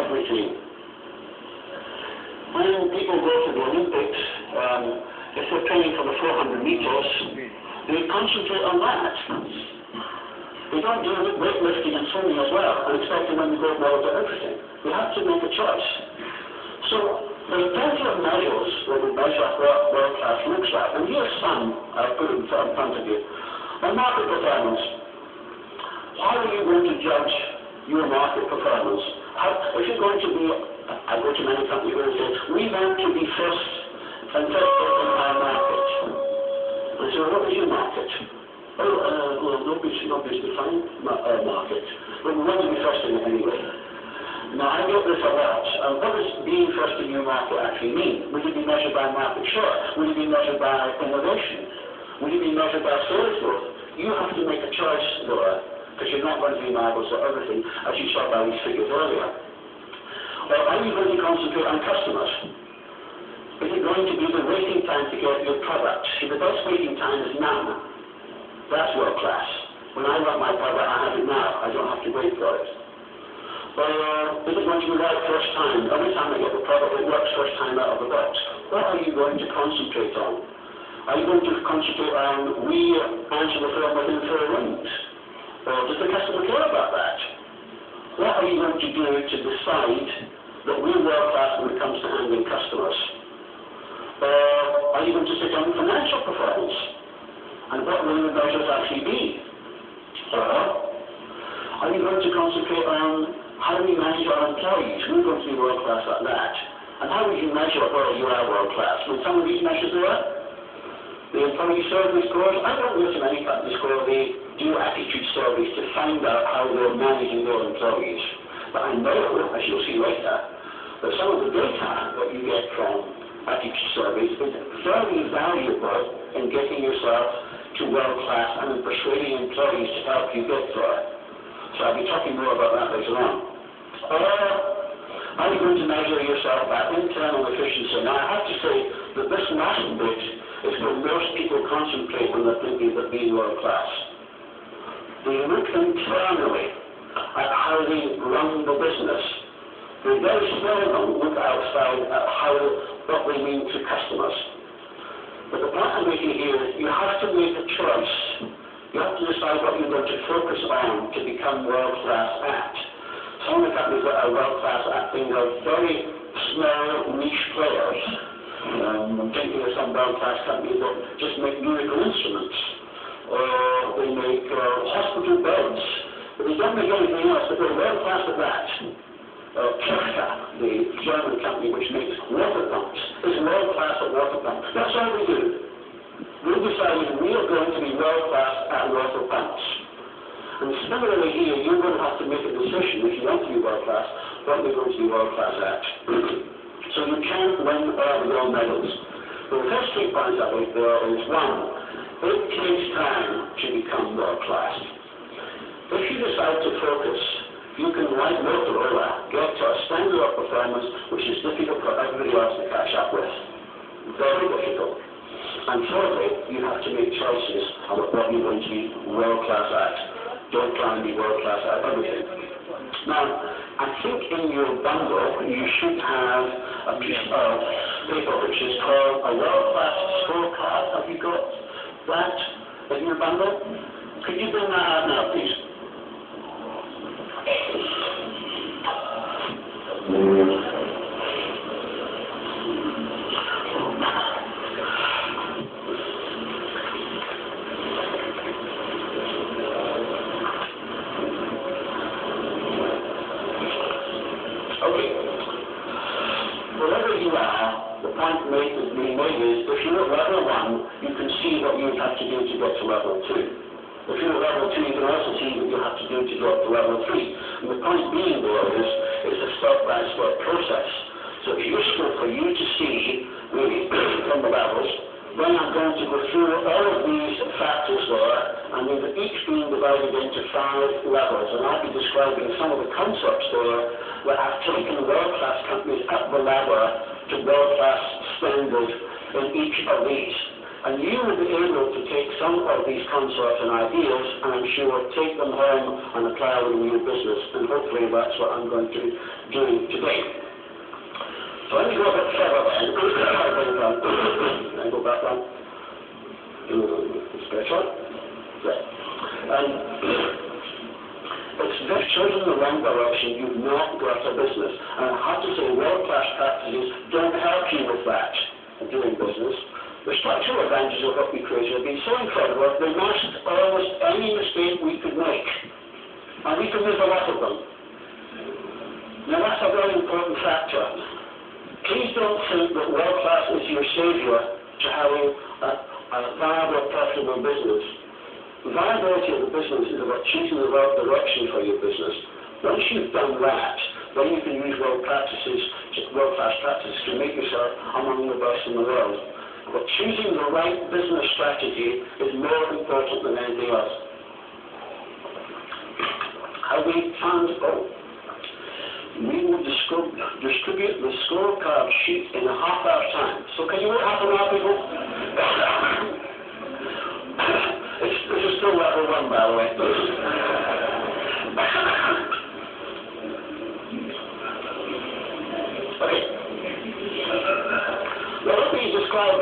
everything. When people go to the Olympics, if they're training for the 400 meters, they concentrate on that. They don't do weightlifting and swimming as well, and expect when they go well to everything. We have to make a choice. So there's plenty of measures where we measure what world class looks like. And here's some I've put in front of you. On market performance, how are you going to judge your market performance? If you're going to be, I go to many companies where they say, we want to be first and first in our market. And I say, well, what is your market? Well, nobody's defined our market. But we want to be first in it anyway. Now, I get this a lot. What does being first in your market actually mean? Will you be measured by market share? Will you be measured by innovation? Will you be measured by sales growth? You have to make a choice, Laura, because you're not going to be marvellous at everything, as you saw by these figures earlier. Or are you going to concentrate on customers? Is it going to be the waiting time to get your product? See, the best waiting time is now. That's world class. When I want my product, I have it now. I don't have to wait for it. Or is it going to be right first time? Every time I get the product, it works first time out of the box. What are you going to concentrate on? Are you going to concentrate on we answer the phone within 4 rings? Or does the customer care about that? What are you going to do to decide that we're world class when it comes to handling customers? Or are you going to sit on financial performance? And what will the measures actually be? Or are you going to concentrate on how we manage our employees? We're going to be world class at that. And how would you measure whether you are world class? Will some of these measures do it? The employee survey scores, I don't know to many companies where they do attitude surveys to find out how they're managing their employees. But I know, as you'll see later, that some of the data that you get from attitude surveys is very valuable in getting yourself to world class and in persuading employees to help you get there. So I'll be talking more about that later on. Or are you going to measure yourself by internal efficiency? Now I have to say that this last bit is where most people concentrate when they're thinking of being world class. They look internally at how they run the business. They very seldom look outside at what they mean to customers. But the point I'm making here is you have to make a choice. You have to decide what you're going to focus on to become world class at. Some of the companies that are world class at things are very small niche players. I'm thinking of some world class companies that just make musical instruments, or they make hospital beds, but they don't make anything else, but they're world class at that. Kafka, the German company which makes water pumps, is world class at water pumps. That's all we do. We decided we are going to be world class at water pumps. And similarly here, you're going to have to make a decision if you want to be world class, what you're going to be world class at. So you can't win all the gold medals. The first 3 points I make there is 1, it takes time to become world class. If you decide to focus, you can, like Motorola, get to a standard of performance which is difficult for everybody else to catch up with. Very difficult. And thirdly, you have to make choices about what you're going to be world class at. Don't try and be world class at everything. Now, I think in your bundle you should have a piece of paper which is called a world class scorecard. Have you got that in your bundle? Could you bring that out now, please? You can see what you have to do to get to level 2. If you're at level 2, you can also see what you have to do to get to level 3. And the point being there is it's a step-by-step process. So it's useful for you to see, really, from the levels. Then I'm going to go through all of these factors there, and they're each being divided into 5 levels. And I'll be describing some of the concepts there that have taken world-class companies up the ladder to world-class standard in each of these. And you will be able to take some of these concepts and ideas, and I'm sure take them home and apply them in your business, and hopefully that's what I'm going to do today. So let me go a bit further then. I go back one. It's better. It's if chosen the wrong direction, you've not got a business. And I have to say, world-class practices don't help you with that, doing business. The structural advantages of what we created have been so incredible, they masked almost any mistake we could make. And we can make a lot of them. Now that's a very important factor. Please don't think that world-class is your savior to having a viable, profitable business. The viability of the business is about choosing the right direction for your business. Once you've done that, then you can use world-class practices to make yourself among the best in the world. But choosing the right business strategy is more important than anything else. How we found we will distribute the scorecard sheet in a half-hour time. So can you wait half an hour, people? This is still level 1, by the way. Okay. Now let me describe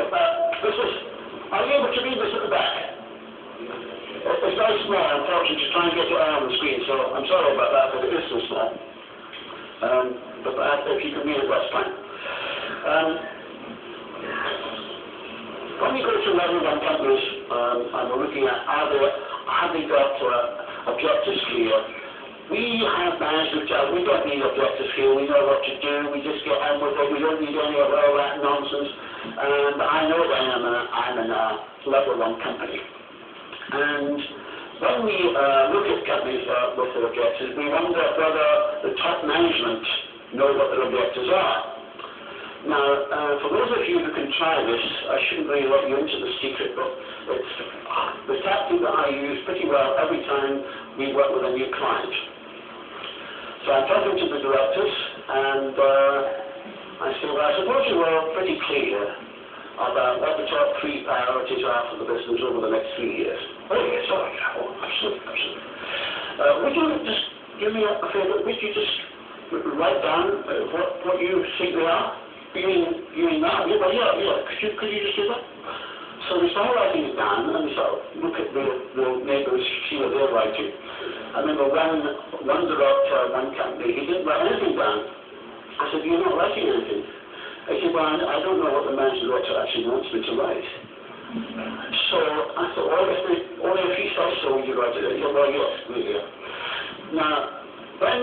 this is. Are you able to read this at the back? It's very small, unfortunately, to try and get it on the screen, so I'm sorry about that, but it is so small. But if you can read it, that's fine. When we go to level 1 companies, and we're looking at have they got objectives clear? We have managed to tell we don't need objectives here, we know what to do, we just get on with it, we don't need any of all that nonsense. And I know that I'm in a level 1 company. And when we look at companies with their objectives, we wonder whether the top management know what their objectives are. Now, for those of you who can try this, I shouldn't really let you into the secret, but it's the tactic that I use pretty well every time we work with a new client. So I'm talking to the directors, and I say, well, I suppose you're all pretty clear about what the top 3 priorities are for the business over the next 3 years. Oh, yes, absolutely. Would you just do me a favor? Would you just write down what you think they are? You mean that? Yeah, well, yeah. Could you just do that? So we start writing it down, and we start look at the neighbours, see what they're writing. I remember one director, one company, he didn't write anything down. I said, you're not writing anything. He said, well, I don't know what the managing director actually wants me to write. So I thought, only if he says so, will you write it? He said, well, yes, really. Now, when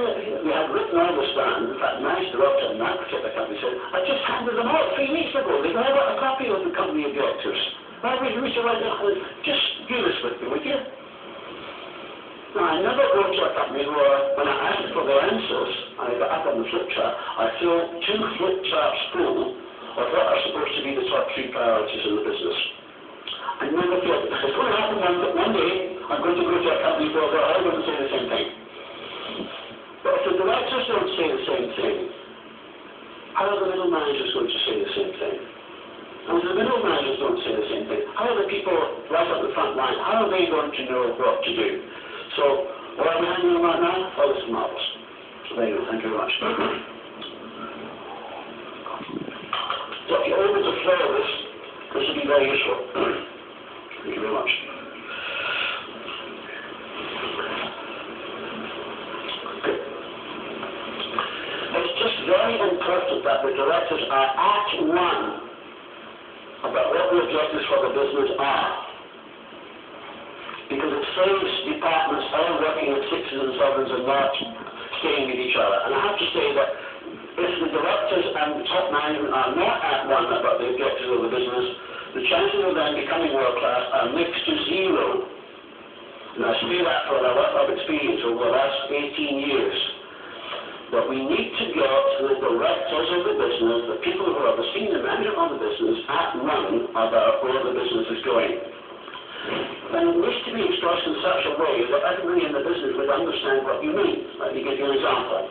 we had written all this down, in fact, the managing director in that particular company said, I just handed them out 3 weeks ago. They've all got a copy of the company objectives. Why would you write it? Just do this with me, would you? Now, I never go to a company where, when I asked for the answers, I got up on the flip chart, I filled 2 flip charts full of what are supposed to be the top 3 priorities in the business. I never feel it's going to happen one day, I'm going to go to a company where they're all going to say the same thing. But if the directors don't say the same thing, how are the middle managers going to say the same thing? And if the middle managers don't say the same thing, how are the people right up the front line, how are they going to know what to do? So, what are we handling right now? Oh, this is marvellous. So there you go, thank you very much. So if you're able to follow this will be very useful. Thank you very much. It's just very important that the directors are at one about what the objectives for the business are. Because it saves departments all working at 6s and 7s and not staying with each other. And I have to say that if the directors and the top management are not at one about the objectives of the business, the chances of them becoming world-class are next to 0. And I say that for a lot of experience over the last 18 years. But we need to get the directors of the business, the people who are the senior management of the business, at one about where the business is going. And it needs to be expressed in such a way that everybody in the business would understand what you mean. Let me give you an example.